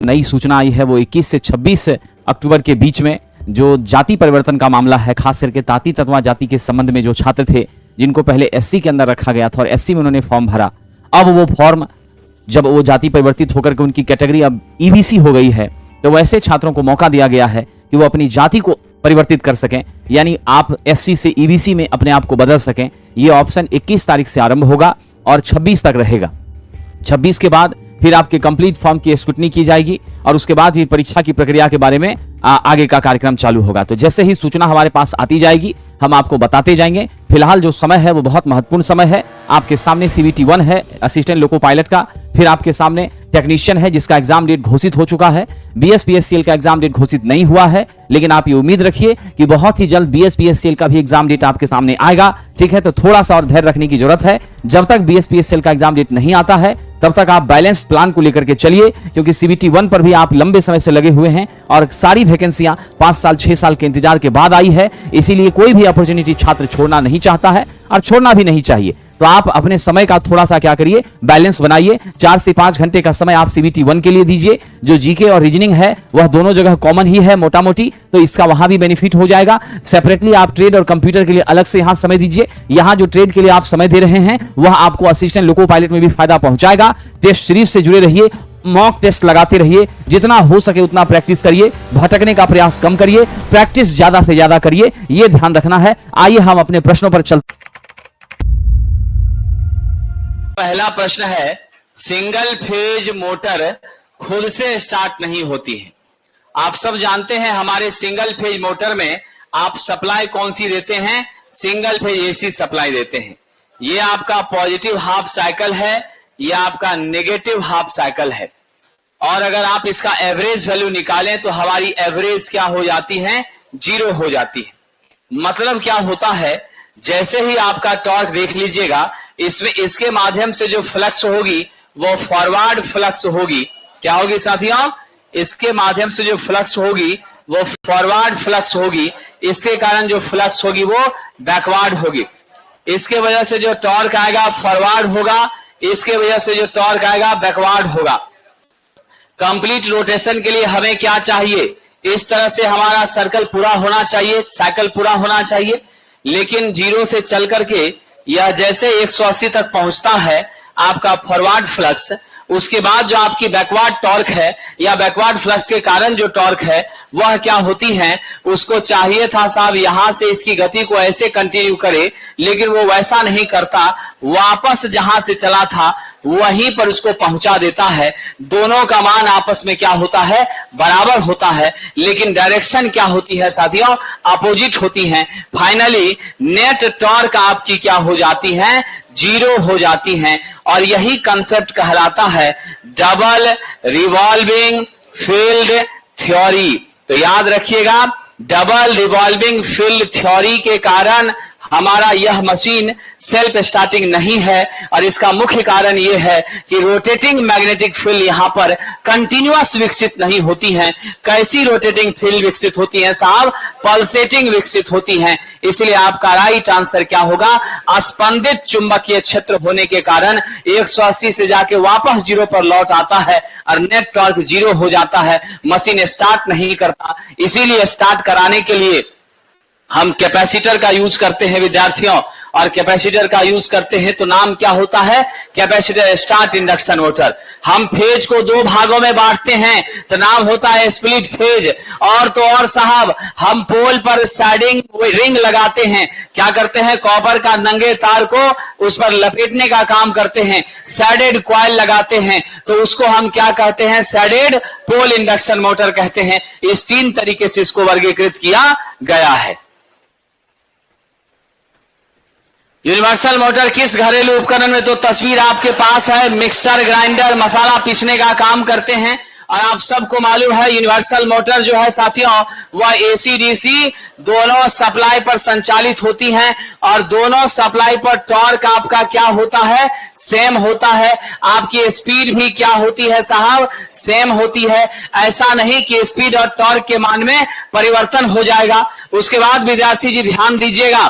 नई सूचना आई है वो 21 से 26 अक्टूबर के बीच में जो जाति परिवर्तन का मामला है, खास करके ताती तत्वा जाति के संबंध में जो छात्र थे जिनको पहले एससी के अंदर रखा गया था और एससी में उन्होंने फॉर्म भरा, अब वो फॉर्म जब वो जाति परिवर्तित होकर के उनकी कैटेगरी अब ईबीसी हो गई है, तो वैसे छात्रों को मौका दिया गया है कि वो अपनी जाति को परिवर्तित कर सकें, यानी आप एससी से ईबीसी में अपने आप को बदल सकें। ये ऑप्शन 21 तारीख से आरंभ होगा और 26 तक रहेगा। 26 के बाद फिर आपके कंप्लीट फॉर्म की स्क्रूटनी की जाएगी और उसके बाद फिर परीक्षा की प्रक्रिया के बारे में आगे का कार्यक्रम चालू होगा। तो जैसे ही सूचना हमारे पास आती जाएगी हम आपको बताते जाएंगे। फिलहाल जो समय है वो बहुत महत्वपूर्ण समय है। आपके सामने CBT 1 है असिस्टेंट लोको पायलट का, फिर आपके सामने टेक्नीशियन है जिसका एग्जाम डेट घोषित हो चुका है। BSPSCL का एग्जाम डेट घोषित नहीं हुआ है, लेकिन आप ये उम्मीद रखिए कि बहुत ही जल्द BSPSCL का भी एग्जाम डेट आपके सामने आएगा। ठीक है, तो थोड़ा सा और धैर्य रखने की जरूरत है। जब तक BSPSCL का एग्जाम डेट नहीं आता है तब तक आप बैलेंस्ड प्लान को लेकर के चलिए, क्योंकि CBT 1 पर भी आप लंबे समय से लगे हुए हैं और सारी वैकेंसियां 5 साल 6 साल के इंतजार के बाद आई है। इसीलिए कोई भी अपॉर्चुनिटी छात्र छोड़ना नहीं चाहता है और छोड़ना भी नहीं चाहिए। तो आप अपने समय का थोड़ा सा क्या करिए, बैलेंस बनाइए। 4 से 5 घंटे का समय आप CBT 1 के लिए दीजिए। जो जीके और रीजनिंग है वह दोनों जगह कॉमन ही है मोटा मोटी, तो इसका वहां भी बेनिफिट हो जाएगा। सेपरेटली आप ट्रेड और कंप्यूटर के लिए अलग से यहां समय दीजिए। यहां जो ट्रेड के लिए आप समय दे रहे हैं वह आपको असिस्टेंट लोको पायलट में भी फायदा पहुंचाएगा। टेस्ट सीरीज से जुड़े रहिए, मॉक टेस्ट लगाते रहिए, जितना हो सके उतना प्रैक्टिस करिए, भटकने का प्रयास कम करिए, प्रैक्टिस ज्यादा से ज्यादा करिए, यह ध्यान रखना है। आइए हम अपने प्रश्नों पर चलते। पहला प्रश्न है, सिंगल फेज मोटर खुद से स्टार्ट नहीं होती है। आप सब जानते हैं हमारे सिंगल फेज मोटर में आप सप्लाई कौन सी देते हैं, सिंगल फेज AC सप्लाई देते हैं। ये आपका पॉजिटिव हाफ साइकिल है, ये आपका नेगेटिव हाफ साइकिल है। और अगर आप इसका एवरेज वैल्यू निकालें तो हमारी एवरेज क्या हो जाती है, 0 हो जाती है। मतलब क्या होता है, जैसे ही आपका टॉर्क देख लीजिएगा, इसमें इसके माध्यम से जो फ्लक्स होगी वो फॉरवर्ड फ्लक्स होगी। क्या होगी साथियों, इसके माध्यम से जो फ्लक्स होगी वो फॉरवर्ड फ्लक्स होगी। इसके कारण जो फ्लक्स होगी वो बैकवर्ड होगी। इसके वजह से जो टॉर्क आएगा फॉरवर्ड होगा, इसके वजह से जो टॉर्क आएगा बैकवर्ड होगा। कंप्लीट रोटेशन के लिए हमें क्या चाहिए, इस तरह से हमारा सर्कल पूरा होना चाहिए, साइकिल पूरा होना चाहिए। लेकिन 0 से चल करके यह जैसे 180 तक पहुंचता है आपका फॉरवर्ड फ्लक्स, उसके बाद जो आपकी बैकवर्ड टॉर्क है या बैकवर्ड फ्लक्स के कारण जो टॉर्क है वह क्या होती है, उसको चाहिए था साहब यहां से इसकी गति को ऐसे कंटिन्यू करे, लेकिन वो वैसा नहीं करता, वापस जहां से चला था वहीं पर उसको पहुंचा देता है। दोनों का मान आपस में क्या होता है, बराबर होता है, लेकिन डायरेक्शन क्या होती है साथियों, अपोजिट होती है। फाइनली नेट टॉर्क आपकी क्या हो जाती है, 0 हो जाती हैं। और यही कंसेप्ट कहलाता है डबल रिवॉल्विंग फील्ड थ्योरी। तो याद रखिएगा, डबल रिवॉल्विंग फील्ड थ्योरी के कारण हमारा यह मशीन सेल्फ स्टार्टिंग नहीं है। और इसका मुख्य कारण यह है कि रोटेटिंग मैग्नेटिक फील्ड यहां पर कंटिन्यूअस विकसित नहीं होती है। कैसी रोटेटिंग फील्ड विकसित होती है साहब, पल्सेटिंग विकसित होती है। इसलिए आपका राइट आंसर क्या होगा, स्पंदित चुंबकीय क्षेत्र होने के कारण 180 से जाके वापस 0 पर लौट आता है और नेट टॉर्क 0 हो जाता है, मशीन स्टार्ट नहीं करता। इसीलिए स्टार्ट कराने के लिए हम कैपेसिटर का यूज करते हैं विद्यार्थियों, और कैपेसिटर का यूज करते हैं तो नाम क्या होता है, कैपेसिटर स्टार्ट इंडक्शन मोटर। हम फेज को 2 भागों में बांटते हैं तो नाम होता है स्प्लिट फेज। और तो और साहब, हम पोल पर साइडिंग रिंग लगाते हैं, क्या करते हैं, कॉपर का नंगे तार को उस पर लपेटने का काम करते हैं, सैडेड कॉइल लगाते हैं, तो उसको हम क्या कहते हैं, सैडेड पोल इंडक्शन मोटर कहते हैं। इस 3 तरीके से इसको वर्गीकृत किया गया है। यूनिवर्सल मोटर किस घरेलू उपकरण में, तो तस्वीर आपके पास है, मिक्सर ग्राइंडर मसाला पीसने का काम करते हैं। और आप सबको मालूम है यूनिवर्सल मोटर जो है साथियों वह AC DC दोनों सप्लाई पर संचालित होती हैं, और दोनों सप्लाई पर टॉर्क आपका क्या होता है, सेम होता है। आपकी स्पीड भी क्या होती है साहब, सेम होती है। ऐसा नहीं कि स्पीड और टॉर्क के मान में परिवर्तन हो जाएगा। उसके बाद विद्यार्थी जी ध्यान दीजिएगा,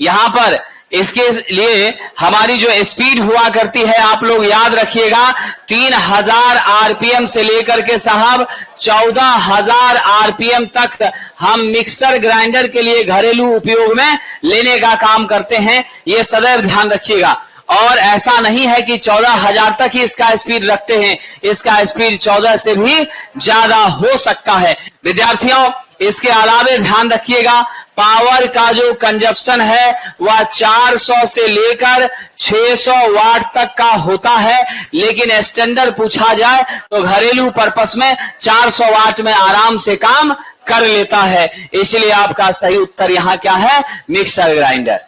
यहां पर इसके लिए हमारी जो स्पीड हुआ करती है, आप लोग याद रखिएगा, 3000 आरपीएम से लेकर के साहब 14000 आरपीएम तक हम मिक्सर ग्राइंडर के लिए घरेलू उपयोग में लेने का काम करते हैं। ये सदैव ध्यान रखिएगा। और ऐसा नहीं है कि 14000 तक ही इसका स्पीड रखते हैं, इसका स्पीड 14 से भी ज्यादा हो सकता है। विद्यार्थियों, इसके अलावे ध्यान रखिएगा, पावर का जो कंजप्शन है वह 400 से लेकर 600 वाट तक का होता है, लेकिन स्टैंडर्ड पूछा जाए तो घरेलू पर्पस में 400 वाट में आराम से काम कर लेता है। इसलिए आपका सही उत्तर यहां क्या है? Mixer grinder.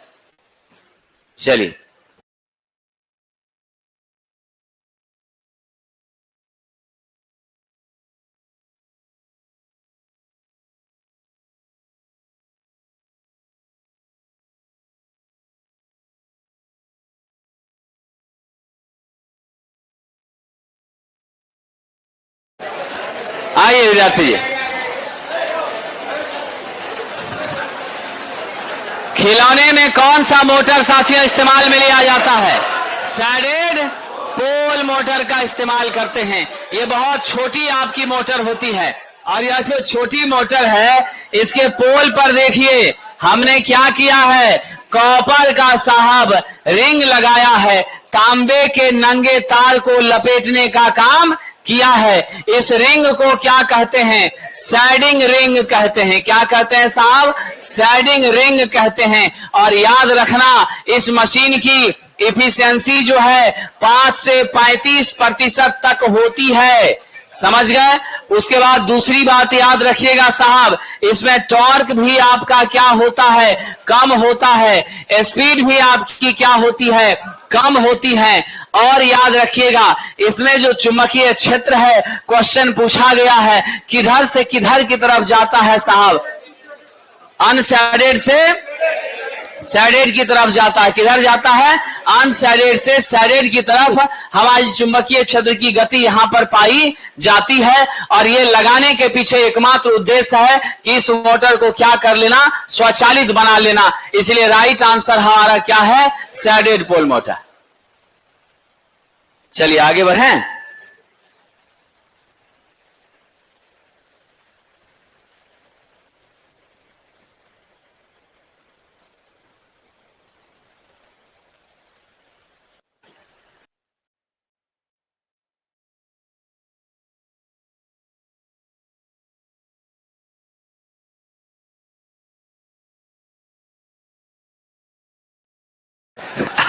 चलिए, आइए विद्यार्थी जी, खिलौने में कौन सा मोटर साथियों इस्तेमाल में लिया जाता है? सैडेड पोल मोटर का इस्तेमाल करते हैं। ये बहुत छोटी आपकी मोटर होती है, और यह जो छोटी मोटर है इसके पोल पर देखिए हमने क्या किया है, कॉपर का साहब रिंग लगाया है, तांबे के नंगे तार को लपेटने का काम किया है। इस रिंग को क्या कहते हैं? सैडिंग रिंग कहते हैं। क्या कहते हैं साहब? सैडिंग रिंग कहते हैं। और याद रखना, इस मशीन की इफिशियंसी जो है 5 से 35% तक होती है। समझ गए? उसके बाद दूसरी बात याद रखिएगा साहब, इसमें टॉर्क भी आपका क्या होता है? कम होता है। स्पीड भी आपकी क्या होती है? कम होती है। और याद रखिएगा, इसमें जो चुंबकीय क्षेत्र है, क्वेश्चन पूछा गया है किधर से किधर की तरफ जाता है साहब? अनसैडेड से सैडेड की तरफ जाता है। किधर जाता है? अनसैडेड से सैडेड की तरफ हमारी चुंबकीय क्षेत्र की गति यहां पर पाई जाती है। और ये लगाने के पीछे एकमात्र उद्देश्य है कि इस मोटर को क्या कर लेना? स्वचालित बना लेना। इसलिए राइट आंसर हमारा क्या है? Shaded pole motor. चलिए आगे बढ़ें।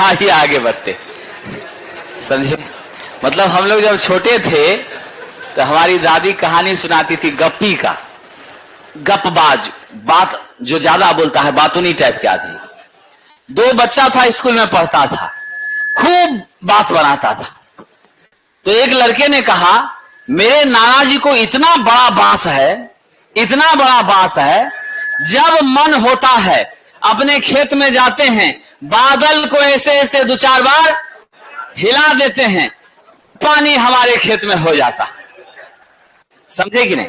आइए आगे बढ़ते। समझे? मतलब हम लोग जब छोटे थे तो हमारी दादी कहानी सुनाती थी गप्पी का। गपबाज, बात जो ज्यादा बोलता है, बातूनी टाइप के आदमी। 2 बच्चा था, स्कूल में पढ़ता था, खूब बात बनाता था। तो एक लड़के ने कहा, मेरे नाना जी को इतना बड़ा बांस है, इतना बड़ा बांस है, जब मन होता है अपने खेत में जाते हैं, बादल को ऐसे ऐसे 2-4 बार हिला देते हैं, पानी हमारे खेत में हो जाता। समझे कि नहीं?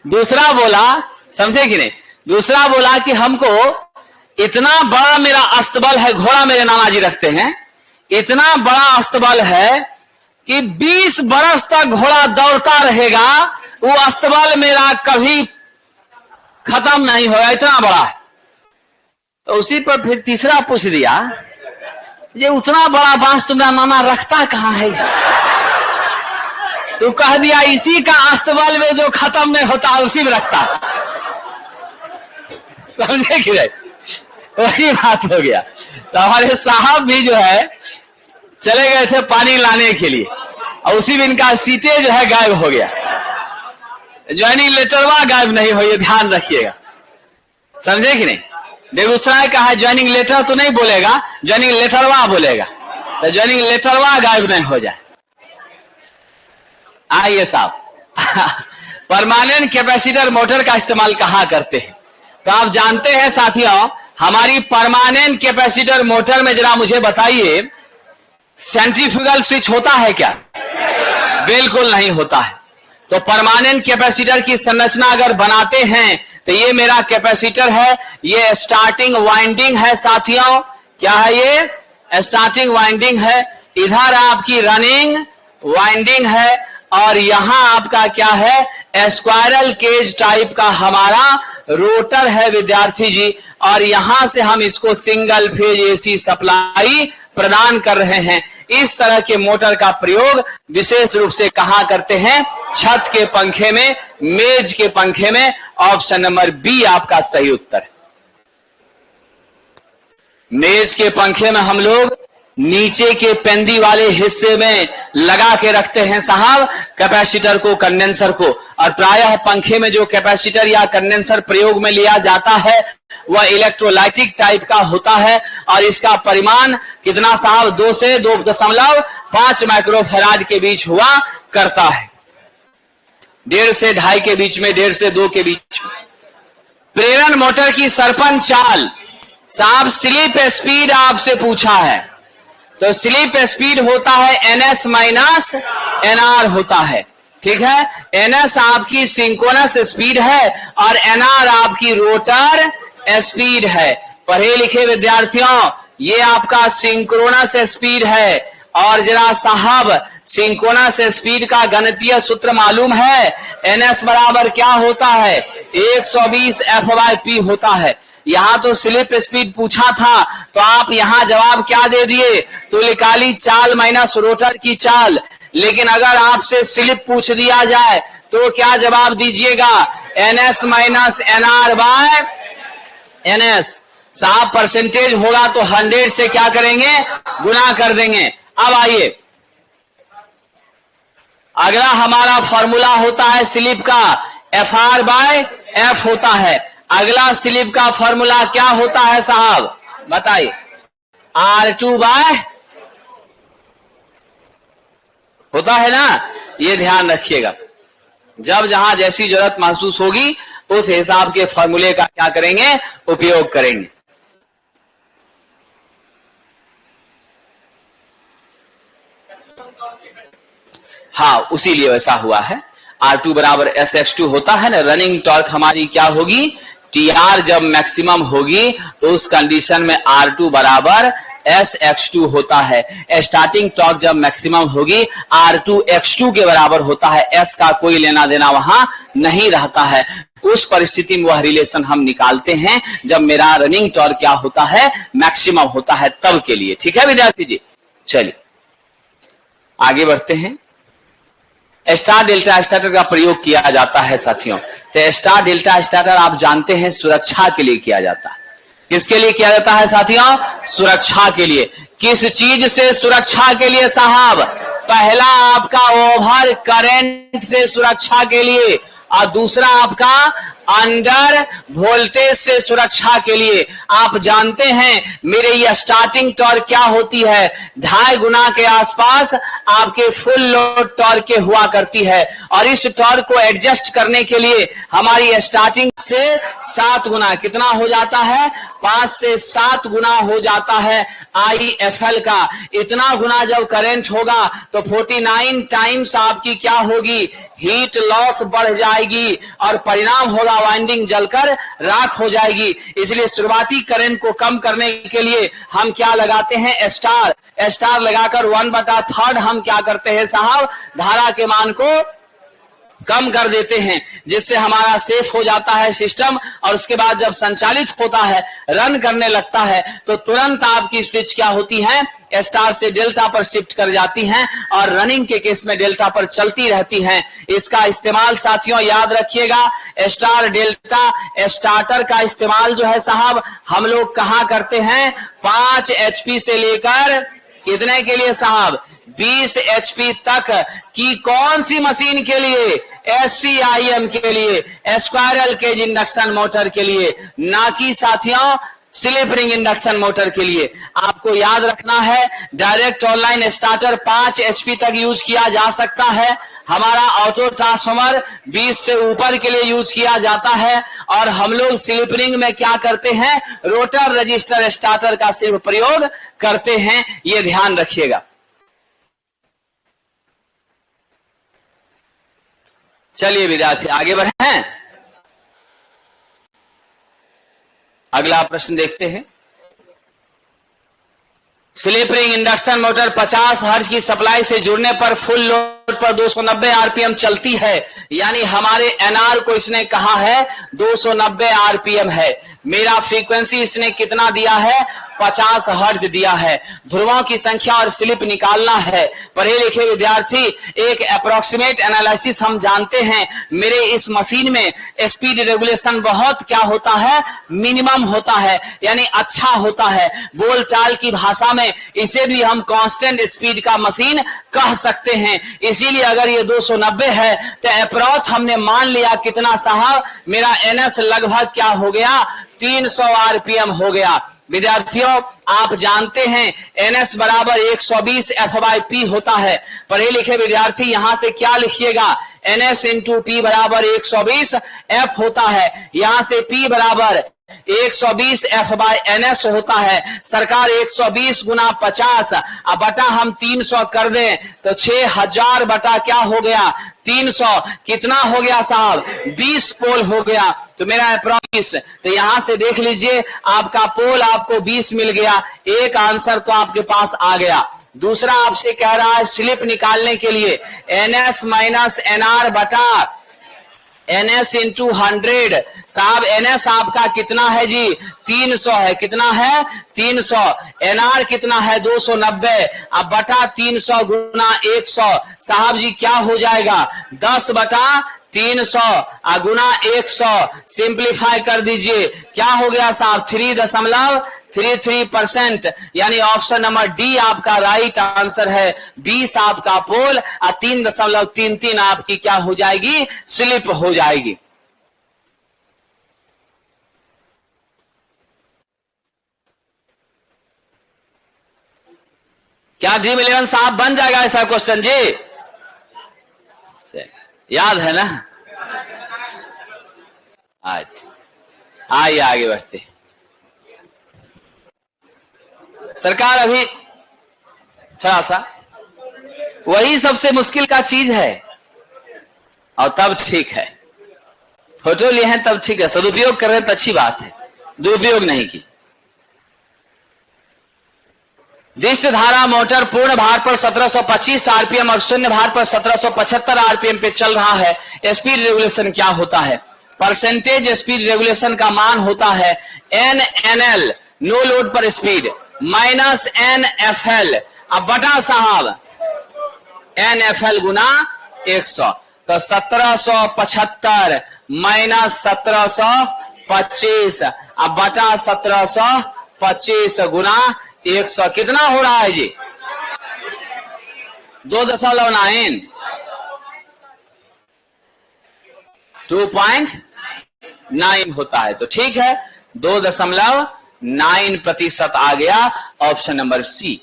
दूसरा बोला, समझे कि नहीं? दूसरा बोला कि हमको इतना बड़ा मेरा अस्तबल है, घोड़ा मेरे नाना जी रखते हैं, इतना बड़ा अस्तबल है कि 20 बरस तक घोड़ा दौड़ता रहेगा, वो अस्तबल मेरा कभी खत्म नहीं होगा, इतना बड़ा है। तो उसी पर फिर तीसरा पूछ दिया, ये उतना बड़ा बांस तुम्हारा नाना रखता कहां है? तो कह दिया, इसी का अस्तबल में जो खत्म नहीं होता उसी में रखता। समझे कि नहीं? वही बात हो गया। तो हमारे साहब भी जो है चले गए थे पानी लाने के लिए, और उसी में इनका सीटें जो है गायब हो गया। ज्वाइनिंग लेटरवा गायब नहीं हो, ये ध्यान रखिएगा। समझे कि नहीं? बेगूसराय का है, ज्वाइनिंग लेटर तो नहीं बोलेगा, ज्वाइनिंग लेटरवा बोलेगा, तो ज्वाइनिंग लेटरवा गायब नहीं हो जाए। आइए साहब, परमानेंट कैपेसिटर मोटर का इस्तेमाल कहां करते हैं? तो आप जानते हैं साथियों, हमारी परमानेंट कैपेसिटर मोटर में जरा मुझे बताइए, सेंट्रीफ्यूगल स्विच होता है क्या? बिल्कुल नहीं होता है। तो परमानेंट कैपेसिटर की संरचना अगर बनाते हैं तो ये मेरा कैपेसिटर है, ये स्टार्टिंग वाइंडिंग है साथियों। क्या है ये? स्टार्टिंग वाइंडिंग है। इधर आपकी रनिंग वाइंडिंग है और यहां आपका क्या है? स्क्वायरल केज टाइप का हमारा रोटर है विद्यार्थी जी। और यहां से हम इसको सिंगल फेज एसी सप्लाई प्रदान कर रहे हैं। इस तरह के मोटर का प्रयोग विशेष रूप से कहां करते हैं? छत के पंखे में, मेज के पंखे में। ऑप्शन नंबर बी आपका सही उत्तर है। मेज के पंखे में हम लोग नीचे के पेंदी वाले हिस्से में लगा के रखते हैं साहब कैपेसिटर को, कंडेंसर को। और प्रायः पंखे में जो कैपेसिटर या कंडेंसर प्रयोग में लिया जाता है वह इलेक्ट्रोलाइटिक टाइप का होता है। और इसका परिमाण कितना साहब? 2 से 2.5 माइक्रोफैराड के बीच हुआ करता है। 1.5 से 2.5 के बीच में, 1.5 से 2 के बीच में। प्रेरण मोटर की सरपन चाल साहब, स्लिप स्पीड आपसे पूछा है तो स्लिप स्पीड होता है ns माइनस nr होता है। ठीक है, ns आपकी सिंक्रोनस स्पीड है और nr आपकी रोटर स्पीड है। पढ़े लिखे विद्यार्थियों, ये आपका सिंक्रोनस स्पीड है। और जरा साहब सिंक्रोनस स्पीड का गणितीय सूत्र मालूम है? ns बराबर क्या होता है? 120 f/p होता है। यहां तो स्लिप स्पीड पूछा था तो आप यहां जवाब क्या दे दिए? तुल्यकालिक चाल माइनस रोटर की चाल। लेकिन अगर आपसे स्लिप पूछ दिया जाए तो क्या जवाब दीजिएगा? ns minus nr by ns। साहब परसेंटेज होगा तो 100 से क्या करेंगे? गुना कर देंगे। अब आइए, अगला हमारा फॉर्मूला होता है स्लिप का, fr बाय f होता है। अगला स्लिप का फॉर्मूला क्या होता है साहब? बताइए। R2 बाय होता है ना, ये ध्यान रखिएगा। जब जहां जैसी जरूरत महसूस होगी उस हिसाब के फॉर्मूले का क्या करेंगे? उपयोग करेंगे। हाँ, उसी लिए वैसा हुआ है। R2 बराबर SX2 होता है ना। रनिंग टॉर्क हमारी क्या होगी? TR जब मैक्सिमम होगी तो उस कंडीशन में R2 बराबर SX2 होता है। स्टार्टिंग टॉर्क जब मैक्सिमम होगी R2X2 के बराबर होता है। S का कोई लेना देना वहां नहीं रहता है। उस परिस्थिति में वह रिलेशन हम निकालते हैं जब मेरा रनिंग टॉर्क क्या होता है? मैक्सिमम होता है, तब के लिए। ठीक है विद्यार्थी जी, चलिए आगे बढ़ते हैं। स्टार डेल्टा स्टार्टर का प्रयोग किया जाता है साथियों। तो स्टार डेल्टा स्टार्टर आप जानते हैं सुरक्षा के लिए किया जाता है। किसके लिए किया जाता है साथियों? सुरक्षा के लिए। किस चीज से सुरक्षा के लिए साहब? पहला आपका ओवर करंट से सुरक्षा के लिए और दूसरा आपका अंडर वोल्टेज से सुरक्षा के लिए। आप जानते हैं मेरे ये स्टार्टिंग टॉर्क क्या होती है? 2.5 गुना के आसपास आपके फुल लोड टॉर्क के हुआ करती है। और इस टॉर्क को एडजस्ट करने के लिए हमारी स्टार्टिंग से 7 गुना कितना हो जाता है? 5 से 7 गुना हो जाता है IFL का। इतना गुना जब करंट होगा तो 49 टाइम्स आपकी क्या होगी? हीट लॉस बढ़ जाएगी और परिणाम होगा वाइंडिंग जलकर राख हो जाएगी। इसलिए शुरुआती करंट को कम करने के लिए हम क्या लगाते हैं? स्टार। स्टार लगाकर 1/3 हम क्या करते हैं साहब? धारा के मान को कम कर देते हैं, जिससे हमारा सेफ हो जाता है सिस्टम। और उसके बाद जब संचालित होता है, रन करने लगता है, तो तुरंत आपकी स्विच क्या होती है? स्टार से डेल्टा पर शिफ्ट कर जाती हैं और रनिंग के केस में डेल्टा पर चलती रहती हैं। इसका इस्तेमाल साथियों याद रखिएगा, स्टार डेल्टा स्टार्टर का इस्तेमाल जो है साहब हम लोग कहां करते हैं? 5 HP से लेकर कितने के लिए साहब? 20 HP तक की कौन सी मशीन के लिए? SCIM के लिए, स्क्वायरल केज इंडक्शन मोटर के लिए, ना कि साथियों स्लिप रिंग इंडक्शन मोटर के लिए। आपको याद रखना है डायरेक्ट ऑनलाइन स्टार्टर 5 HP तक यूज किया जा सकता है। हमारा ऑटो ट्रांसफॉर्मर 20 से ऊपर के लिए यूज किया जाता है। और हम लोग स्लिप रिंग में क्या करते हैं? रोटर रजिस्टर स्टार्टर का सिर्फ प्रयोग करते हैं, यह ध्यान रखिएगा। चलिए विद्यार्थी आगे बढ़े हैं। अगला प्रश्न देखते हैं। Slip ring induction motor 50 hertz की सप्लाई से जुड़ने पर फुल लोड पर 290 आरपीएम चलती है, यानी हमारे एनआर को इसने कहा है 290 आरपीएम है। मेरा फ्रीक्वेंसी इसने कितना दिया है? 50 हर्ट्ज दिया है। ध्रुवों की संख्या और स्लिप निकालना है। पढ़े लिखे विद्यार्थी, एक अप्रोक्सीमेट एनालिसिस हम जानते हैं। मेरे इस मशीन में स्पीड रेगुलेशन बहुत क्या होता है? मिनिमम होता है, यानी अच्छा होता है। बोलचाल की भाषा में इसे भी हम कांस्टेंट स्पीड का मशीन कह सकते हैं। इसीलिए अगर ये 290 है तो अप्रोच हमने मान लिया कितना साहब? मेरा एनएस लगभग क्या हो गया? 300 आरपीएम हो गया। विद्यार्थियों, आप जानते हैं एनएस बराबर 120 F/P होता है। पढ़े लिखे विद्यार्थी यहां से क्या लिखिएगा? एनएस इंटू पी बराबर 120 F होता है। यहां से P बराबर 120 F/NS होता है। सरकार 120 गुना 50 अब बटा हम 300 कर दें तो 6000 बटा क्या हो गया? 300। कितना हो गया साहब? 20 पोल हो गया। तो मेरा अप्रोक्स, तो यहां से देख लीजिए आपका पोल आपको 20 मिल गया। एक आंसर तो आपके पास आ गया। दूसरा आपसे कह रहा है स्लिप निकालने के लिए एनएस माइनस एनआर बटा एनएस इंटू 100। साहब एनएस आपका कितना है जी? 300 है। कितना है? 300। एनआर कितना है? 290। अब बटा 300 गुना 100 साहब जी क्या हो जाएगा? 10 बटा 300 गुना 100। सिंप्लीफाई कर दीजिए, क्या हो गया साहब? 3.33%, यानी ऑप्शन नंबर डी आपका राइट आंसर है। 20 आपका पोल और 3.33 आपकी क्या हो जाएगी? स्लिप हो जाएगी। क्या ड्रीम 11 साहब बन जाएगा ऐसा क्वेश्चन जी? याद है ना? आज आइए आगे बढ़ते। सरकार अभी थोड़ा सा वही सबसे मुश्किल का चीज है, और तब ठीक है। फोटो लिए हैं तब ठीक है, सदुपयोग कर रहे हैं तो अच्छी बात है, दुरुपयोग नहीं की। दृष्ट धारा मोटर पूर्ण भार पर 1725 आरपीएम और शून्य भार पर 1775 आरपीएम पे चल रहा है। स्पीड रेगुलेशन क्या होता है? परसेंटेज स्पीड रेगुलेशन का मान होता है NNL नो लोड पर स्पीड माइनस NFL अब बटा साहब NFL गुना 100। तो 1775 माइनस 1725 अब बटा 1725 गुना 100 कितना हो रहा है जी? 2.9 2.9 होता है। तो ठीक है, 2.9% आ गया ऑप्शन नंबर सी।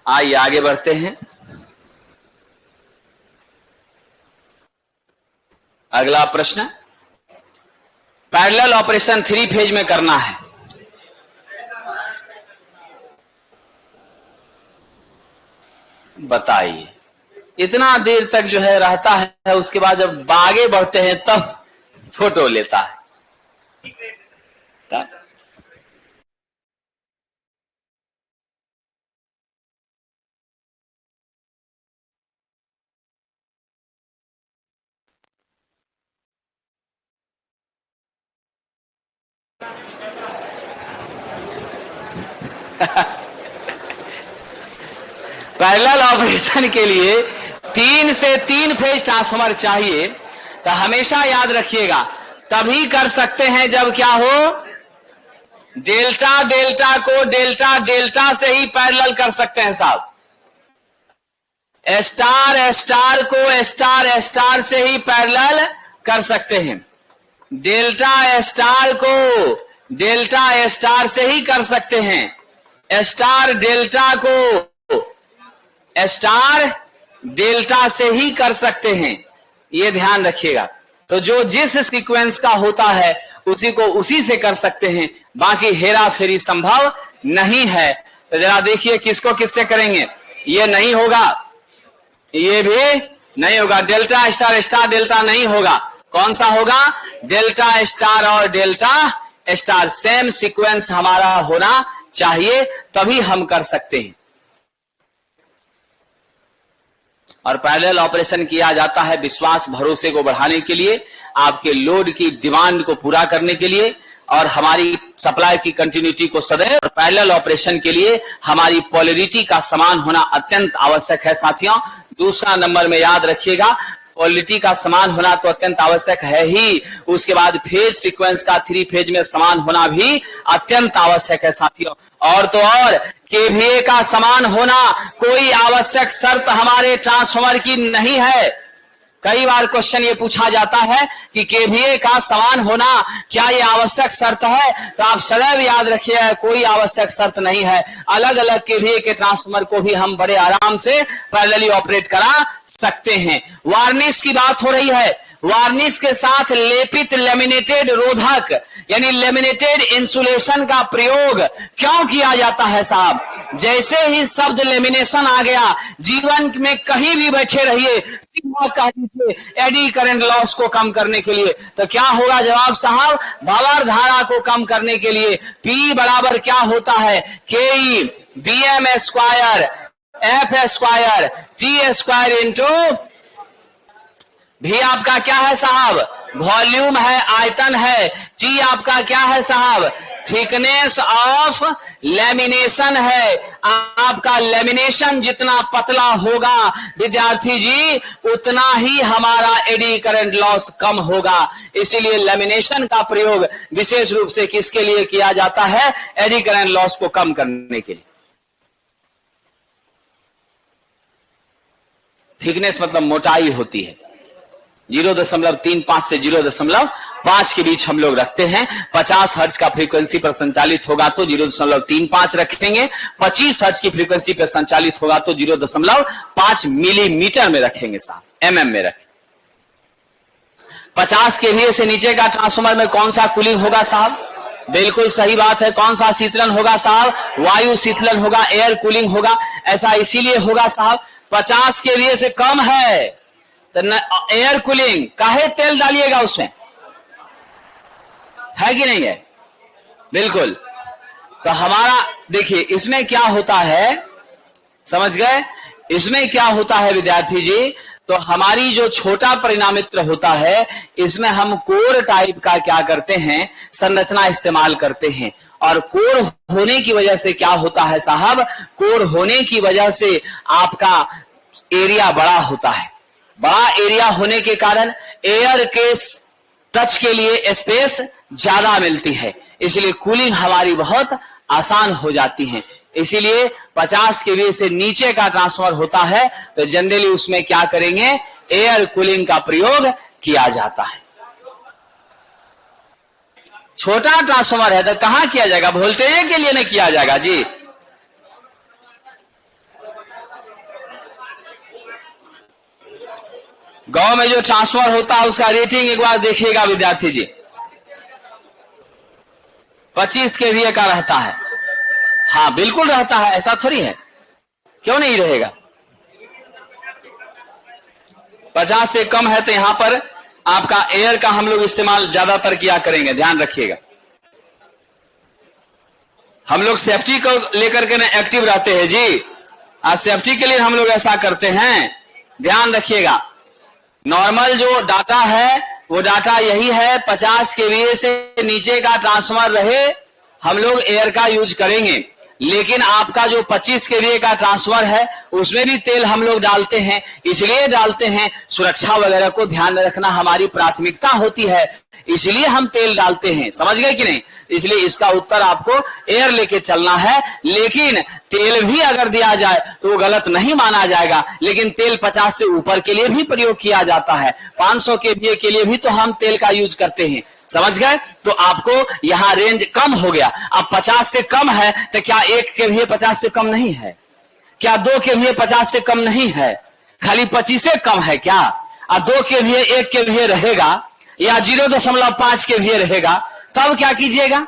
आइए आगे बढ़ते हैं। अगला प्रश्न, पैरेलल ऑपरेशन 3 फेज में करना है। बताइए, इतना देर तक जो है रहता है, उसके बाद जब आगे बढ़ते हैं तब फोटो लेता है। पैरेलल ऑपरेशन के लिए 3 से 3 फेज ट्रांसफार्मर चाहिए। तो हमेशा याद रखिएगा, तभी कर सकते हैं जब क्या हो? डेल्टा डेल्टा को डेल्टा डेल्टा से ही पैरेलल कर सकते हैं साहब। स्टार स्टार को स्टार स्टार से ही पैरेलल कर सकते हैं। डेल्टा स्टार को डेल्टा स्टार से ही कर सकते हैं। स्टार डेल्टा को स्टार डेल्टा से ही कर सकते हैं, ये ध्यान रखिएगा। तो जो जिस सीक्वेंस का होता है उसी को उसी से कर सकते हैं, बाकी हेरा फेरी संभव नहीं है। तो जरा देखिए किसको किससे करेंगे। ये नहीं होगा, ये भी नहीं होगा, डेल्टा स्टार स्टार डेल्टा नहीं होगा। कौन सा होगा? डेल्टा स्टार और डेल्टा स्टार, सेम सीक्वेंस हमारा होना चाहिए, तभी हम कर सकते हैं। और पैरेलल ऑपरेशन किया जाता है विश्वास भरोसे को बढ़ाने के लिए, आपके लोड की डिमांड को पूरा करने के लिए, और हमारी सप्लाई की कंटिन्यूटी को सदैव। और पैरेलल ऑपरेशन के लिए हमारी पोलैरिटी का समान होना अत्यंत आवश्यक है साथियों। दूसरा नंबर में याद रखिएगा, पोलैरिटी का समान होना तो अत्यंत आवश्यक है ही, उसके बाद फेज सीक्वेंस का 3 फेज में समान होना भी अत्यंत आवश्यक है साथियों। और तो और केवीए का समान होना कोई आवश्यक शर्त हमारे ट्रांसफार्मर की नहीं है। कई बार क्वेश्चन ये पूछा जाता है कि केवीए का समान होना क्या ये आवश्यक शर्त है? तो आप सदैव याद रखिए, कोई आवश्यक शर्त नहीं है। अलग अलग केवीए के ट्रांसफार्मर को भी हम बड़े आराम से पैरेलली ऑपरेट करा सकते हैं। वार्निश की बात हो रही है, वार्निश के साथ लेपित लेमिनेटेड रोधक यानी लेमिनेटेड इंसुलेशन का प्रयोग क्यों किया जाता है साहब? जैसे ही शब्द लेमिनेशन आ गया, जीवन में कहीं भी बैठे रहिए, कह दीजिए एडी करंट लॉस को कम करने के लिए, तो क्या होगा जवाब साहब? पावर धारा को कम करने के लिए P बराबर क्या होता है? KE BM square F square T square into भी आपका क्या है साहब? वॉल्यूम है, आयतन है। T आपका क्या है साहब? थिकनेस ऑफ लेमिनेशन है। आपका लेमिनेशन जितना पतला होगा विद्यार्थी जी, उतना ही हमारा एडी करंट लॉस कम होगा। इसीलिए लेमिनेशन का प्रयोग विशेष रूप से किसके लिए किया जाता है? एडी करंट लॉस को कम करने के लिए। थिकनेस मतलब मोटाई होती है, 0.35 से 0.5 के बीच हम लोग रखते हैं। 50 हर्ट्ज का फ्रीक्वेंसी पर संचालित होगा तो 0.35 रखेंगे, 25 हर्ट्ज की फ्रीक्वेंसी पर संचालित होगा तो 0.5 मिलीमीटर में रखेंगे साहब, mm में रखें। 50 केवीए से नीचे का ट्रांसफार्मर में कौन सा कूलिंग होगा साहब? बिल्कुल सही बात है, कौन सा शीतलन होगा साहब? वायु शीतलन होगा, एयर कूलिंग होगा। ऐसा इसीलिए होगा साहब, 50 केवीए से कम है तो एयर कूलिंग, काहे तेल डालिएगा उसमें, है कि नहीं है? बिल्कुल। तो हमारा देखिए इसमें क्या होता है, समझ गए? इसमें क्या होता है विद्यार्थी जी, तो हमारी जो छोटा परिणामित्र होता है, इसमें हम कोर टाइप का क्या करते हैं, संरचना इस्तेमाल करते हैं। और कोर होने की वजह से क्या होता है साहब? कोर होने की वजह से आपका एरिया बड़ा होता है। बड़ा एरिया होने के कारण एयर के टच के लिए स्पेस ज्यादा मिलती है, इसलिए कूलिंग हमारी बहुत आसान हो जाती है। इसीलिए 50 केवीए से नीचे का ट्रांसफार्मर होता है तो जनरली उसमें क्या करेंगे? एयर कूलिंग का प्रयोग किया जाता है। छोटा ट्रांसफार्मर है तो कहां किया जाएगा? वोल्टेज के लिए नहीं किया जाएगा जी। गांव में जो ट्रांसफार्मर होता है उसका रेटिंग एक बार देखिएगा विद्यार्थी जी, 25 केवीए का रहता है। हाँ बिल्कुल रहता है, ऐसा थोड़ी है, क्यों नहीं रहेगा? 50 से कम है तो यहां पर आपका एयर का हम लोग इस्तेमाल ज्यादातर किया करेंगे, ध्यान रखिएगा। हम लोग सेफ्टी को लेकर के ना एक्टिव रहते हैं जी, आज सेफ्टी के लिए हम लोग ऐसा करते हैं, ध्यान रखिएगा। नॉर्मल जो डाटा है वो डाटा यही है, 50 केवीए से नीचे का ट्रांसफार्मर रहे हम लोग एयर का यूज करेंगे। लेकिन आपका जो 25 केवीए का ट्रांसफार्मर है उसमें भी तेल हम लोग डालते हैं, इसलिए डालते हैं सुरक्षा वगैरह को ध्यान में रखना हमारी प्राथमिकता होती है, इसलिए हम तेल डालते हैं, समझ गए कि नहीं? इसलिए इसका उत्तर आपको एयर लेके चलना है। लेकिन तेल भी अगर दिया जाए तो वो गलत नहीं माना जाएगा, लेकिन तेल 50 से ऊपर के लिए भी प्रयोग किया जाता है, 500 केवीए के लिए भी तो हम तेल का यूज करते हैं, समझ गए? तो आपको यहां रेंज कम हो गया। अब 50 से कम है तो क्या 1 केवीए 50 से कम नहीं है? क्या 2 केवीए 50 से कम नहीं है? खाली 25 से कम है क्या? और 2 केवीए 1 केवीए रहेगा या 0.5 केवीए रहेगा, तब क्या कीजिएगा,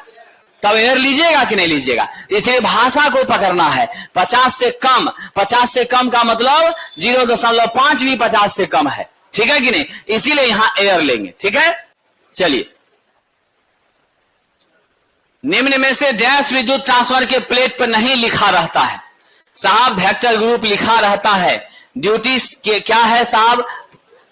तब एयर लीजिएगा कि नहीं लीजिएगा। इसलिए भाषा को पकड़ना है। 50 से कम, 50 से कम का मतलब 0.5 भी 50 से कम है, ठीक है कि नहीं, इसीलिए यहां एयर लेंगे, ठीक है। चलिए, निम्न में से डैश विद्युत ट्रांसफर के प्लेट पर नहीं लिखा रहता है। साहब वेक्टर ग्रुप लिखा रहता है। ड्यूटी क्या है साहब,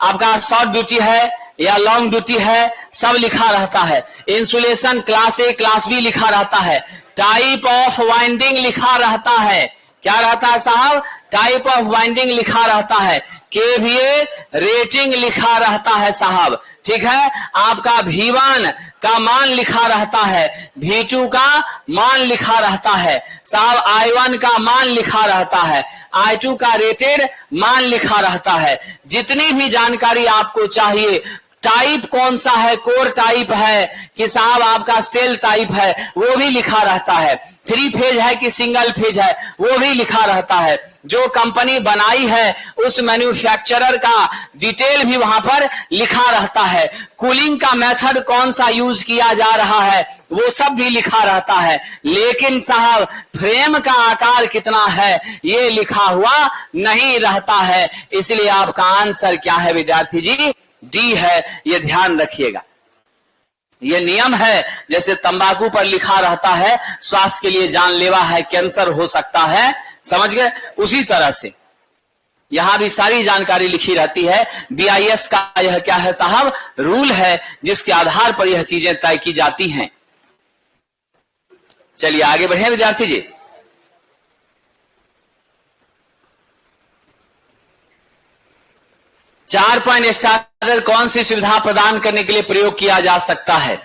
आपका शॉर्ट ड्यूटी है या लॉन्ग ड्यूटी है, सब लिखा रहता है। Insulation class A class B लिखा रहता है। टाइप ऑफ वाइंडिंग लिखा रहता है। क्या रहता है साहब, टाइप ऑफ वाइंडिंग लिखा रहता है। केवीए रेटिंग लिखा रहता है साहब, ठीक है। आपका V1 का मान लिखा रहता है, V2 का मान लिखा रहता है साहब, I1 का मान लिखा रहता है, I2 का रेटेड मान लिखा रहता है। जितनी भी जानकारी आपको चाहिए, टाइप कौन सा है, कोर टाइप है कि साहब आपका सेल टाइप है, वो भी लिखा रहता है। 3 फेज है कि सिंगल फेज है, वो भी लिखा रहता है। जो कंपनी बनाई है उस मैन्युफैक्चरर का डिटेल भी वहां पर लिखा रहता है। कूलिंग का मेथड कौन सा यूज किया जा रहा है, वो सब भी लिखा रहता है। लेकिन साहब फ्रेम का आकार कितना है, ये लिखा हुआ नहीं रहता है। इसलिए आपका आंसर क्या है विद्यार्थी जी, डी है। ये ध्यान रखिएगा, ये नियम है। जैसे तंबाकू पर लिखा रहता है स्वास्थ्य के लिए जानलेवा है, कैंसर हो सकता है, समझ गए, उसी तरह से यहां भी सारी जानकारी लिखी रहती है। BIS का यह क्या है साहब, रूल है, जिसके आधार पर यह चीजें तय की जाती हैं। चलिए आगे बढ़े विद्यार्थी जी। चार पॉइंट स्टार्टर कौन सी सुविधा प्रदान करने के लिए प्रयोग किया जा सकता है।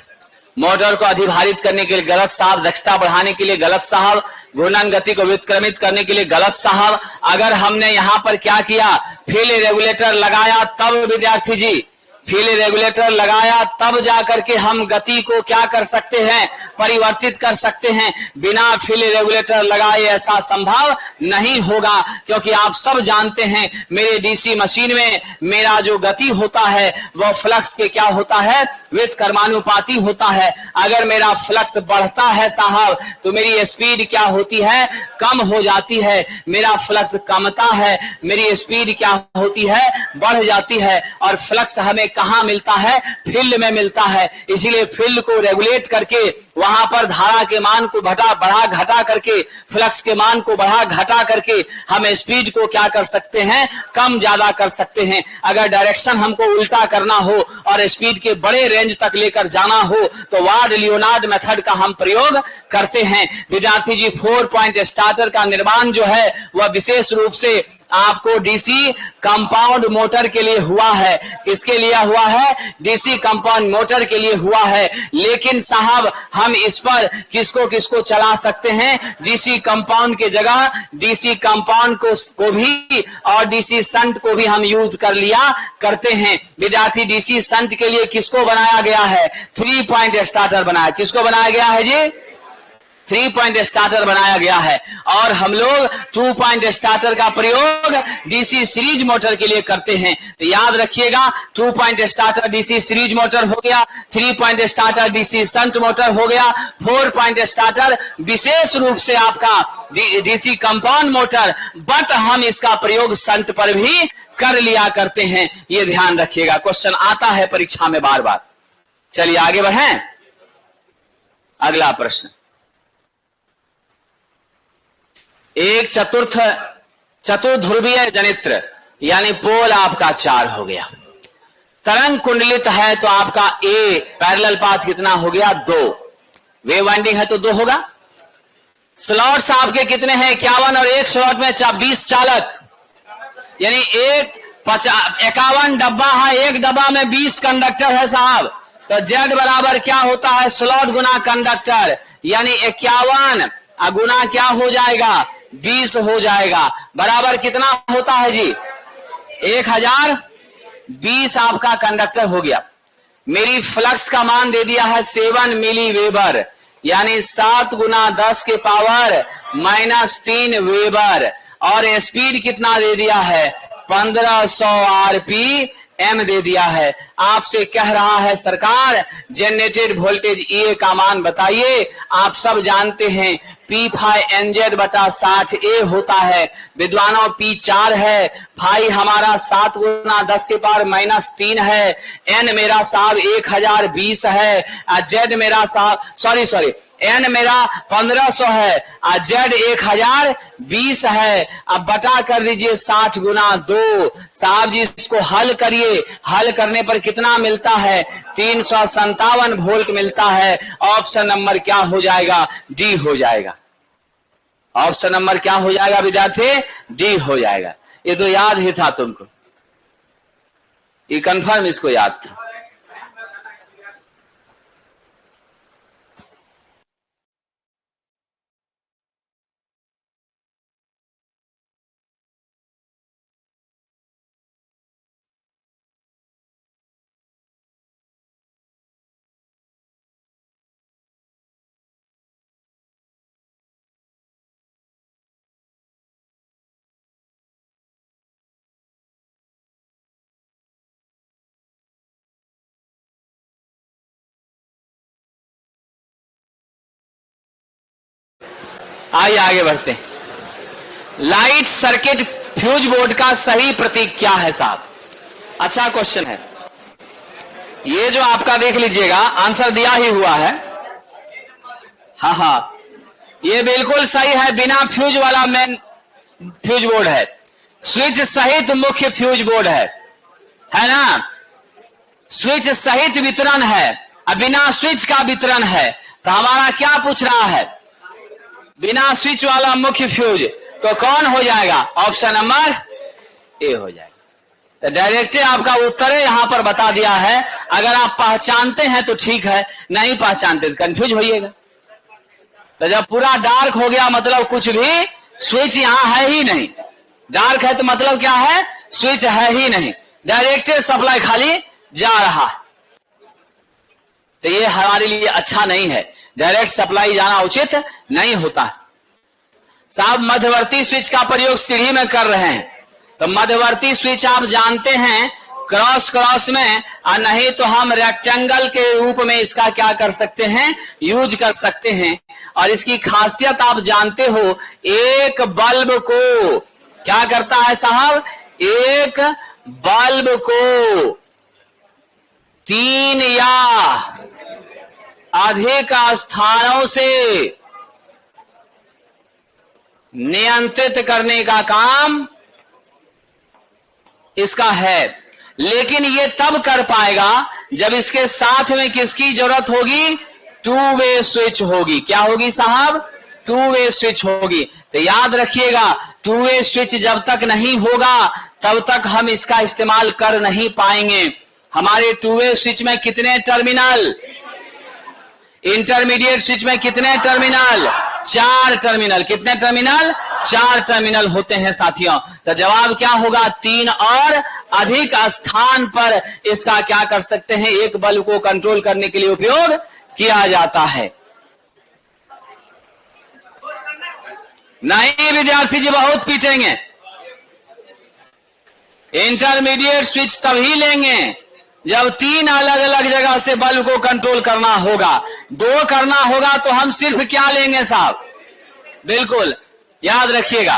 मोटर को अधिभारित करने के लिए गलत साहब, दक्षता बढ़ाने के लिए गलत साहब, घूर्णन गति को व्युत्क्रमित करने के लिए गलत साहब। अगर हमने यहां पर क्या किया, फील्ड रेगुलेटर लगाया, तब विद्यार्थी जी फील्ड रेगुलेटर लगाया तब जाकर के हम गति को क्या कर सकते हैं, परिवर्तित कर सकते हैं। बिना फील्ड रेगुलेटर लगाए ऐसा संभव नहीं होगा, क्योंकि आप सब जानते हैं मेरे डीसी मशीन में मेरा जो गति होता है वह फ्लक्स के क्या होता है, व्युत्क्रमानुपाती होता है। अगर मेरा फ्लक्स बढ़ता है साहब तो मेरी स्पीड क्या होती है, कम हो जाती है। मेरा फ्लक्स कमता है, मेरी स्पीड क्या होती है, बढ़ जाती है। और फ्लक्स हमें कहां मिलता है, फील्ड में मिलता है। इसीलिए फील्ड को रेगुलेट करके वहां पर धारा के मान को बढ़ा घटा करके, फ्लक्स के मान को बढ़ा घटा करके हम स्पीड को क्या कर सकते हैं, कम ज्यादा कर सकते हैं। अगर डायरेक्शन हमको उल्टा करना हो और स्पीड के बड़े रेंज तक लेकर जाना हो तो वार्ड लियोनार्ड मेथड का हम प्रयोग करते हैं। विद्यार्थी जी 4 पॉइंट स्टार्टर का निर्माण जो है वह विशेष रूप से आपको डीसी कंपाउंड मोटर के लिए हुआ है। किसके लिए हुआ है, डीसी कंपाउंड मोटर के लिए हुआ है। लेकिन साहब हम इस पर किसको किसको चला सकते हैं, डीसी कंपाउंड के जगह डीसी कंपाउंड को भी और डीसी संट को भी हम यूज कर लिया करते हैं। विद्यार्थी डीसी संट के लिए किसको बनाया गया है, 3 पॉइंट स्टार्टर बनाया। किसको बनाया गया है जी, 3 पॉइंट स्टार्टर बनाया गया है। और हम लोग 2 पॉइंट स्टार्टर का प्रयोग डीसी सीरीज मोटर के लिए करते हैं। याद रखिएगा 2 point starter DC series motor हो गया, 3 point starter DC shunt motor हो गया, 4 पॉइंट स्टार्टर विशेष रूप से आपका डीसी कंपाउंड मोटर, बट हम इसका प्रयोग संट पर भी कर लिया करते हैं। ये ध्यान रखिएगा, क्वेश्चन आता है परीक्षा में बार बार। चलिए आगे बढ़ें, अगला प्रश्न। एक चतुर्ध्रुवीय जनित्र यानी पोल आपका 4 हो गया। तरंग कुंडलित है तो आपका ए पैरेलल पाथ कितना हो गया, 2। वेव वाइंडिंग है तो 2 होगा। स्लॉट्स आपके कितने हैं, 51, और एक स्लॉट में 20 चालक, यानी 51 डब्बा है, एक डब्बा में 20 कंडक्टर है साहब। तो जेड बराबर क्या होता है, स्लॉट गुना कंडक्टर, यानी 51 गुना क्या हो जाएगा, 20 हो जाएगा। बराबर कितना होता है जी, 1020 आपका कंडक्टर हो गया। मेरी फ्लक्स का मान दे दिया है 7 मिली वेबर, यानी 7 गुना 10 के पावर -3 वेबर। और स्पीड कितना दे दिया है, 1500 आरपी एम दे दिया है। आपसे कह रहा है सरकार जनरेटेड वोल्टेज ईए का मान बताइए। आप सब जानते हैं P5NZ बटा 60A होता है। विद्वानों P4 है, फाई हमारा 7 गुना 10 के पावर -3 है, N मेरा साहब 1020 है, Z मेरा साहब सॉरी N मेरा 1500 है, Z 1020 है। अब बटा कर दीजिए 60 गुना 2। साहब जी इसको हल करिए, हल करने पर कितना मिलता है? 357 वोल्ट मिलता है। ऑप्शन नंबर क्या हो जाएगा? डी हो जाएगा। ऑप्शन नंबर क्या हो जाएगा विद्यार्थी? डी हो जाएगा। ये तो याद ही था तुमको, ये कंफर्म इसको याद था। आइए आगे बढ़ते हैं। लाइट सर्किट फ्यूज बोर्ड का सही प्रतीक क्या है साहब? अच्छा क्वेश्चन है ये, जो आपका देख लीजिएगा आंसर दिया ही हुआ है। हाँ, ये बिल्कुल सही है। बिना फ्यूज वाला मेन फ्यूज बोर्ड है, स्विच सहित मुख्य फ्यूज बोर्ड है ना। स्विच सहित वितरण है, अब बिना स्विच का वितरण है। तो हमारा क्या पूछ रहा है? बिना स्विच वाला मुख्य फ्यूज, तो कौन हो जाएगा? ऑप्शन नंबर ए हो जाएगा। तो डायरेक्ट आपका उत्तर है यहां पर बता दिया है। अगर आप पहचानते हैं तो ठीक है, नहीं पहचानते तो कंफ्यूज होइएगा। तो जब पूरा डार्क हो गया मतलब कुछ भी स्विच यहां है ही नहीं। डार्क है तो मतलब क्या है? स्विच है ही नहीं, डायरेक्ट सप्लाई खाली जा रहा है। तो ये हमारे लिए अच्छा नहीं है, डायरेक्ट सप्लाई जाना उचित नहीं होता। साहब मध्यवर्ती स्विच का प्रयोग सीढ़ी में कर रहे हैं, तो मध्यवर्ती स्विच आप जानते हैं क्रॉस में, और नहीं तो हम रेक्टेंगल के रूप में इसका क्या कर सकते हैं? यूज कर सकते हैं। और इसकी खासियत आप जानते हो, एक बल्ब को क्या करता है साहब? एक बल्ब को 3 या अधिक स्थानों से नियंत्रित करने का काम इसका है। लेकिन ये तब कर पाएगा जब इसके साथ में किसकी जरूरत होगी? 2 वे स्विच होगी। क्या होगी साहब? 2 वे स्विच होगी। तो याद रखिएगा 2 वे स्विच जब तक नहीं होगा तब तक हम इसका इस्तेमाल कर नहीं पाएंगे। हमारे 2 वे स्विच में कितने टर्मिनल? इंटरमीडिएट स्विच में कितने टर्मिनल? 4 टर्मिनल। कितने टर्मिनल? 4 टर्मिनल होते हैं साथियों। तो जवाब क्या होगा? 3 और अधिक स्थान पर इसका क्या कर सकते हैं? एक बल्ब को कंट्रोल करने के लिए उपयोग किया जाता है। नहीं विद्यार्थी जी, बहुत पीटेंगे। इंटरमीडिएट स्विच तभी लेंगे जब 3 अलग अलग जगह से बल्ब को कंट्रोल करना होगा। 2 करना होगा तो हम सिर्फ क्या लेंगे साहब? बिल्कुल याद रखिएगा।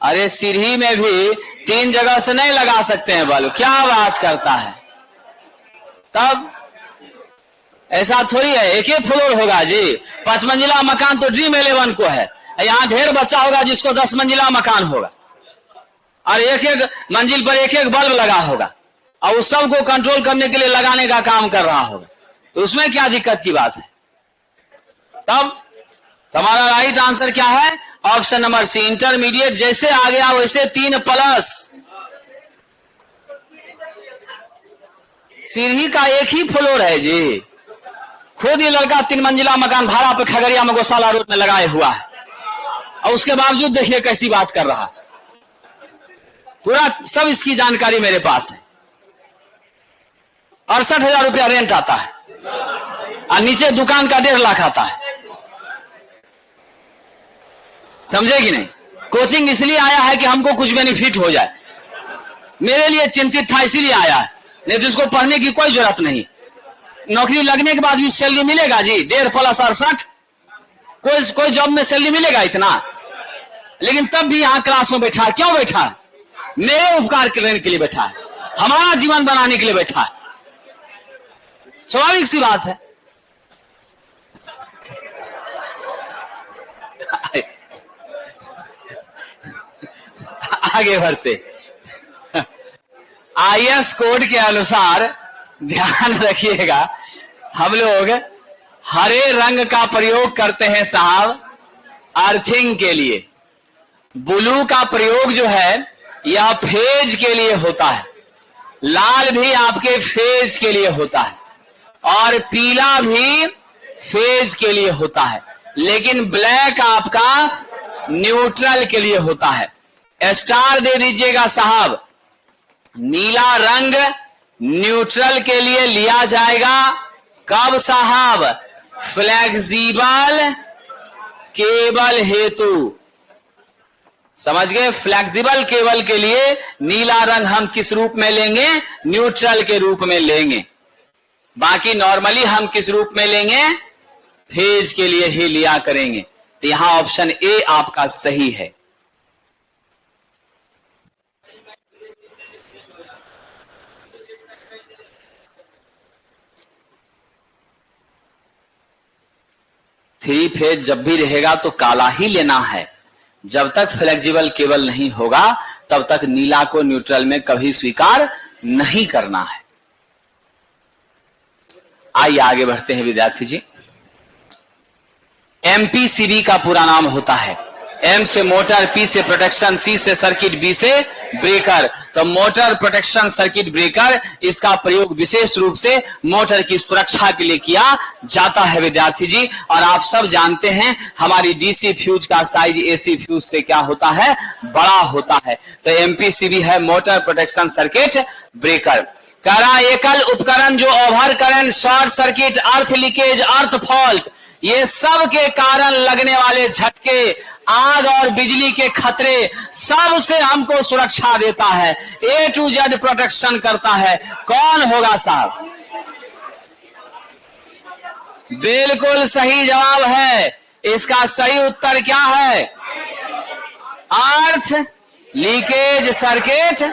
अरे सीढ़ी में भी 3 जगह से नहीं लगा सकते हैं बल्ब, क्या बात करता है? तब ऐसा थोड़ी है, एक ही फ्लोर होगा जी। 5 मंजिला मकान तो ड्रीम 11 को है, यहां ढेर बच्चा होगा जिसको 10 मंजिला मकान होगा, और एक एक मंजिल पर एक एक बल्ब लगा होगा, और उस सब को कंट्रोल करने के लिए लगाने का काम कर रहा होगा। तो उसमें क्या दिक्कत की बात है? तब तुम्हारा राइट आंसर क्या है? Option number C, intermediate. जैसे आ गया वैसे 3 प्लस। सीढ़ी का एक ही फ्लोर है जी। खुद ही लड़का 3 मंजिला मकान भाड़ा पे खगड़िया में गौशाला रोड में लगाए हुआ है, और उसके बावजूद देखिए कैसी बात कर रहा है। पूरा सब इसकी जानकारी मेरे पास है। 68,000 रुपया रेंट आता है, और नीचे दुकान का 1.5 लाख आता है। समझे कि नहीं? कोचिंग इसलिए आया है कि हमको कुछ बेनिफिट हो जाए, मेरे लिए चिंतित था इसीलिए आया है, नहीं तो इसको पढ़ने की कोई जरूरत नहीं। नौकरी लगने के बाद भी सैलरी मिलेगा जी 1.5 + 68, कोई जॉब में सैलरी मिलेगा इतना, लेकिन तब भी यहां क्लास में बैठा, क्यों बैठा है? मेरे उपकार करने के लिए बैठा है, हमारा जीवन बनाने के लिए बैठा है। स्वाभाविक सी बात है। आगे बढ़ते, IS कोड के अनुसार ध्यान रखिएगा, हम लोग हरे रंग का प्रयोग करते हैं साहब अर्थिंग के लिए, ब्लू का प्रयोग जो है यह फेज के लिए होता है, लाल भी आपके फेज के लिए होता है और पीला भी फेज के लिए होता है, लेकिन ब्लैक आपका न्यूट्रल के लिए होता है। स्टार दे दीजिएगा साहब, नीला रंग न्यूट्रल के लिए लिया जाएगा कब साहब? फ्लेक्सिबल केबल हेतु, समझ गए? फ्लेक्सिबल केबल के लिए नीला रंग हम किस रूप में लेंगे? न्यूट्रल के रूप में लेंगे। बाकी नॉर्मली हम किस रूप में लेंगे? फेज के लिए ही लिया करेंगे। तो यहां ऑप्शन ए आपका सही है। थ्री फेज जब भी रहेगा तो काला ही लेना है, जब तक फ्लेक्सिबल केबल नहीं होगा तब तक नीला को न्यूट्रल में कभी स्वीकार नहीं करना है। आइए आगे बढ़ते हैं विद्यार्थी जी। MPCB का पूरा नाम होता है, M से मोटर, P से प्रोटेक्शन, C से सर्किट, B से ब्रेकर। तो मोटर प्रोटेक्शन सर्किट ब्रेकर, इसका प्रयोग विशेष रूप से मोटर की सुरक्षा के लिए किया जाता है विद्यार्थी जी। और आप सब जानते हैं हमारी DC फ्यूज का साइज AC फ्यूज से क्या होता है? बड़ा होता है। तो MPCB है मोटर प्रोटेक्शन सर्किट ब्रेकर। करा एकल उपकरण जो ओवर करंट, शॉर्ट सर्किट, अर्थ लीकेज, अर्थ फॉल्ट, ये सब के कारण लगने वाले झटके, आग और बिजली के खतरे, सब से हमको सुरक्षा देता है, A to Z प्रोटेक्शन करता है। कौन होगा साहब? बिल्कुल सही जवाब है। इसका सही उत्तर क्या है? अर्थ लीकेज सर्किट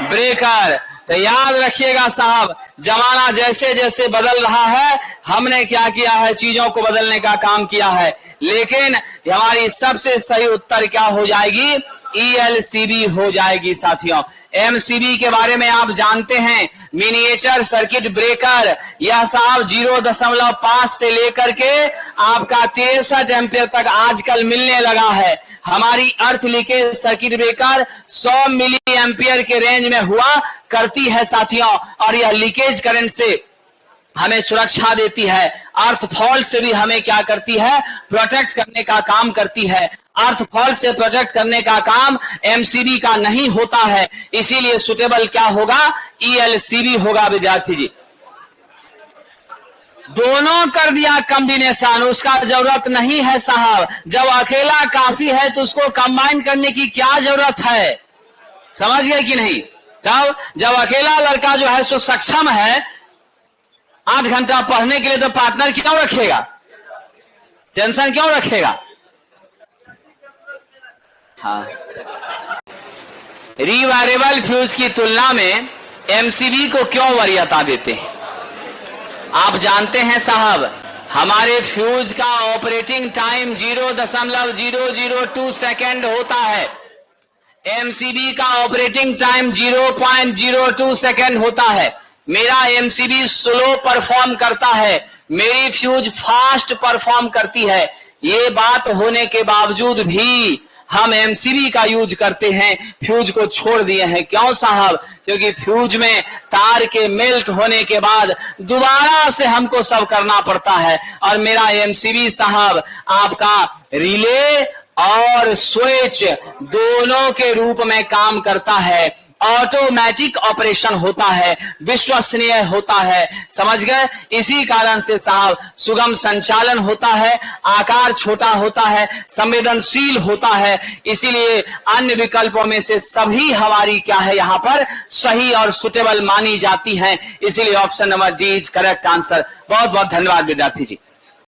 ब्रेकर। तो याद रखिएगा साहब, जमाना जैसे जैसे बदल रहा है, हमने क्या किया है? चीजों को बदलने का काम किया है, लेकिन हमारी सबसे सही उत्तर क्या हो जाएगी? ELCB हो जाएगी साथियों। MCB के बारे में आप जानते हैं, मिनिएचर सर्किट ब्रेकर। यह साहब 0.5 से लेकर के आपका 63 एम्पियर तक आजकल मिलने लगा है। हमारी earth leakage circuit breaker 100 milli ampere के रेंज में हुआ करती है साथियों, और यह लीकेज करंट से हमें सुरक्षा देती है। अर्थ फॉल्ट से भी हमें क्या करती है? प्रोटेक्ट करने का काम करती है। अर्थ फॉल्ट से प्रोटेक्ट करने का काम MCB का नहीं होता है, इसीलिए सुटेबल क्या होगा? ELCB होगा विद्यार्थी जी। दोनों कर दिया कॉम्बिनेशन, उसका जरूरत नहीं है साहब। जब अकेला काफी है तो उसको कंबाइन करने की क्या जरूरत है? समझ गए कि नहीं? तब जब अकेला लड़का जो है सो सक्षम है 8 घंटा पढ़ने के लिए, तो पार्टनर क्यों रखेगा? टेंशन क्यों रखेगा? हाँ, रिवायरेबल फ्यूज की तुलना में MCB को क्यों वरीयता देते हैं? आप जानते हैं साहब, हमारे फ्यूज का ऑपरेटिंग टाइम 0.002 सेकेंड होता है। MCB का ऑपरेटिंग टाइम 0.02 सेकेंड होता है। मेरा MCB स्लो परफॉर्म करता है, मेरी फ्यूज फास्ट परफॉर्म करती है। ये बात होने के बावजूद भी हम MCB का यूज करते हैं, फ्यूज को छोड़ दिए हैं। क्यों साहब? क्योंकि फ्यूज में तार के मेल्ट होने के बाद दोबारा से हमको सब करना पड़ता है, और मेरा MCB साहब आपका रिले और स्विच दोनों के रूप में काम करता है। ऑटोमेटिक ऑपरेशन होता है, विश्वसनीय होता है। समझ गए? इसी कारण से साहब सुगम संचालन होता है, आकार छोटा होता है, संवेदनशील होता है। इसीलिए अन्य विकल्पों में से सभी हमारी क्या है यहां पर सही और सुटेबल मानी जाती हैं। इसीलिए option number D is correct answer. बहुत बहुत धन्यवाद विद्यार्थी जी।